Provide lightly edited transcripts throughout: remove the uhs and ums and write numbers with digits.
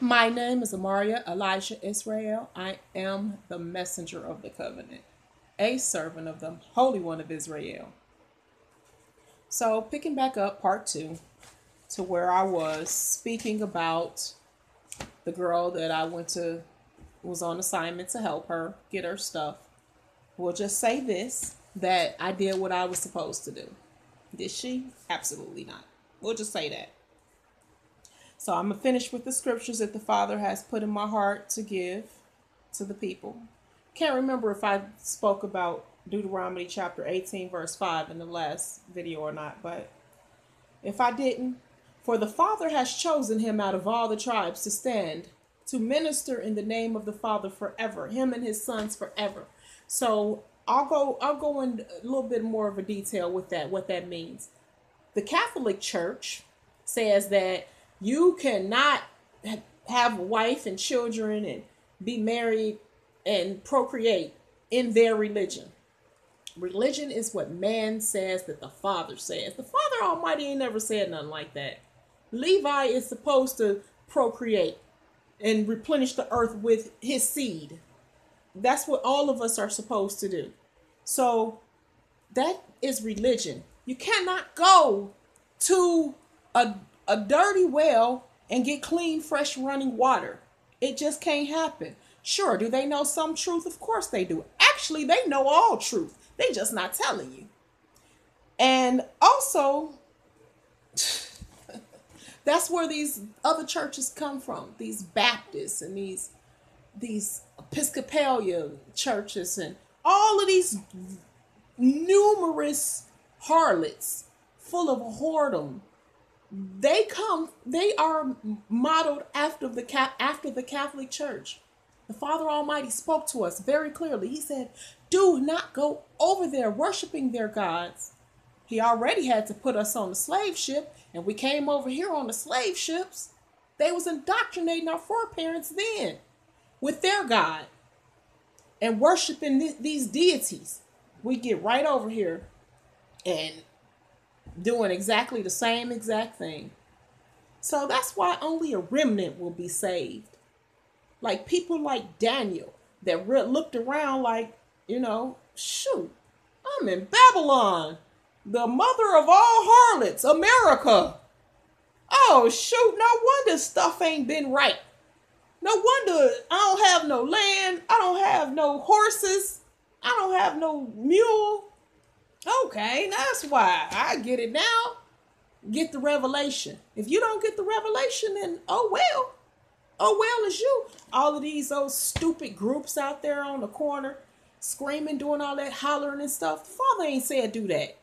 My name is Amaria Elijah Israel. I am the messenger of the covenant, a servant of the Holy One of Israel. So, picking back up part two to where I was speaking about the girl that I went to, was on assignment to help her get her stuff. We'll just say this, that I did what I was supposed to do. Did she? Absolutely not. We'll just say that. So I'm going to finish with the scriptures that the Father has put in my heart to give to the people. Can't remember if I spoke about Deuteronomy chapter 18, verse 5 in the last video or not, but if I didn't, for the Father has chosen him out of all the tribes to stand, to minister in the name of the Father forever, him and his sons forever. So I'll go in a little bit more of a detail with that, what that means. The Catholic Church says that you cannot have a wife and children and be married and procreate in their religion. Religion is what man says that the Father says. The Father Almighty ain't never said nothing like that. Levi is supposed to procreate and replenish the earth with his seed. That's what all of us are supposed to do. So that is religion. You cannot go to a dirty well and get clean, fresh running water. It just can't happen. Sure, do they know some truth? Of course they do. Actually, they know all truth. They just not telling you. And also, that's where these other churches come from. These Baptists and these Episcopalian churches and all of these numerous harlots full of whoredom. They are modeled after the Catholic Church. The Father Almighty spoke to us very clearly. He said, do not go over there worshiping their gods. He already had to put us on the slave ship, and we came over here on the slave ships. They was indoctrinating our foreparents then with their God and worshiping these deities. We get right over here and doing exactly the same exact thing. So that's why only a remnant will be saved. Like people like Daniel that looked around like, shoot, I'm in Babylon, the mother of all harlots, America. Oh, shoot, no wonder stuff ain't been right. No wonder I don't have no land. I don't have no horses. I don't have no mule. Okay, that's why. I get it now. Get the revelation. If you don't get the revelation, then oh well. Oh well is you. All of these old stupid groups out there on the corner screaming, doing all that hollering and stuff. The Father ain't said do that.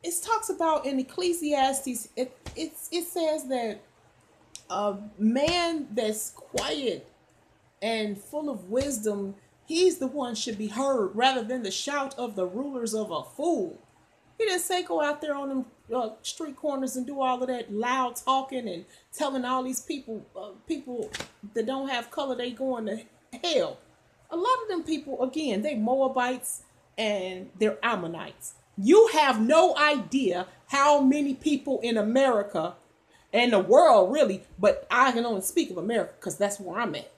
It talks about in Ecclesiastes, it says that a man that's quiet and full of wisdom, he's the one should be heard rather than the shout of the rulers of a fool. He didn't say go out there on them street corners and do all of that loud talking and telling all these people that don't have color they going to hell. A lot of them people, again, they Moabites and they're Ammonites. You have no idea how many people in America and the world really, but I can only speak of America because that's where I'm at,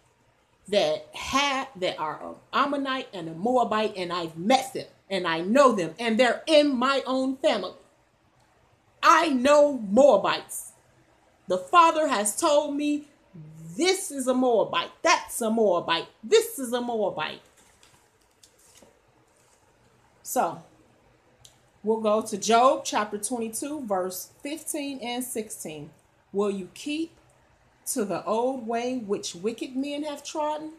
that are an Ammonite and a Moabite, and I've met them and I know them and they're in my own family. I know Moabites. The Father has told me this is a Moabite, that's a Moabite, this is a Moabite. So we'll go to Job chapter 22, verse 15 and 16. Will you keep to the old way which wicked men have trodden,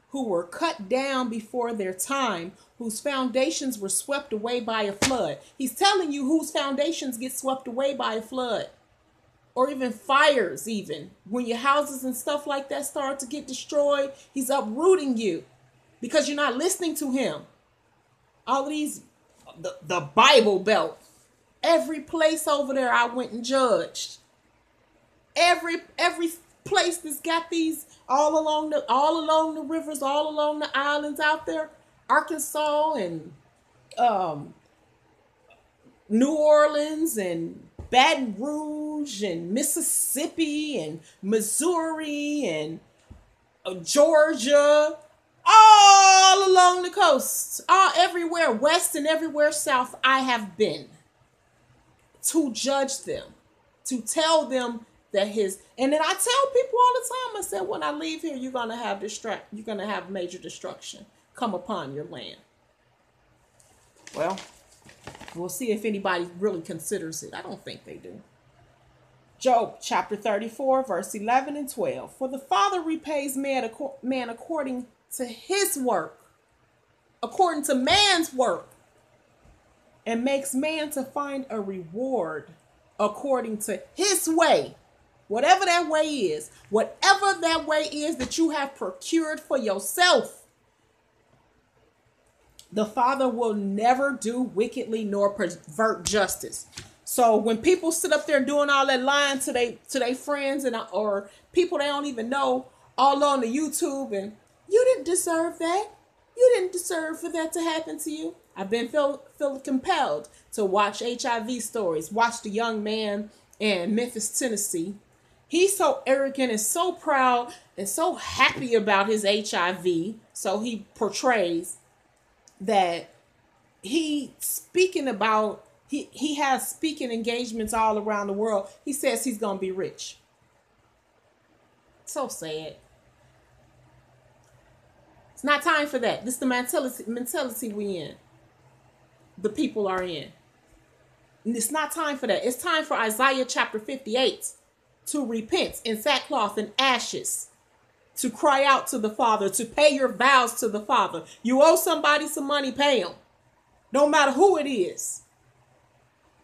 who were cut down before their time, whose foundations were swept away by a flood? He's telling you whose foundations get swept away by a flood, or even fires. Even when your houses and stuff like that start to get destroyed, he's uprooting you because you're not listening to him. All of these, the Bible Belt, every place over there I went and judged. Every place that's got these all along the rivers, all along the islands out there, Arkansas and New Orleans and Baton Rouge and Mississippi and Missouri and Georgia, all along the coast, all everywhere west and everywhere south, I have been to judge them, to tell them that his, and then I tell people all the time, I said, when I leave here, you're gonna have major destruction come upon your land. Well, we'll see if anybody really considers it. I don't think they do. Job chapter 34, verse 11 and 12. For the Father repays man according to his work, according to man's work, and makes man to find a reward according to his way. Whatever that way is that you have procured for yourself, the Father will never do wickedly nor pervert justice. So when people sit up there doing all that lying to their friends or people they don't even know all on the YouTube, and you didn't deserve that. You didn't deserve for that to happen to you. I've been feel compelled to watch HIV stories. Watch the young man in Memphis, Tennessee. He's so arrogant and so proud and so happy about his HIV. So he portrays that he has speaking engagements all around the world. He says he's going to be rich. So sad. It's not time for that. This is the mentality we in. The people are in. And it's not time for that. It's time for Isaiah chapter 58 to repent in sackcloth and ashes, to cry out to the Father, to pay your vows to the Father. You owe somebody some money, pay them. No matter who it is.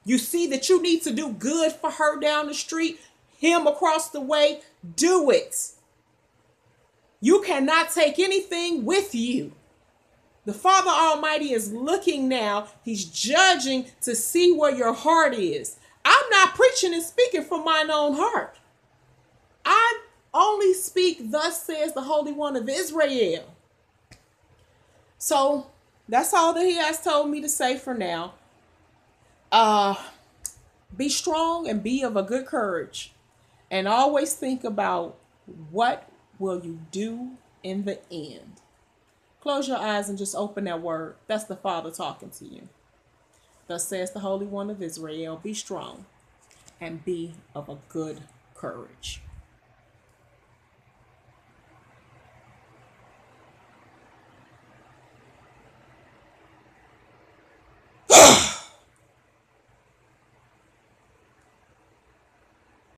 You see that you need to do good for her down the street, him across the way, do it. You cannot take anything with you. The Father Almighty is looking now. He's judging to see where your heart is. I'm not preaching and speaking from mine own heart. I only speak, thus says the Holy One of Israel. So that's all that he has told me to say for now. Be strong and be of a good courage. And always think about what will you do in the end. Close your eyes and just open that word. That's the Father talking to you. Thus says the Holy One of Israel, be strong and be of a good courage.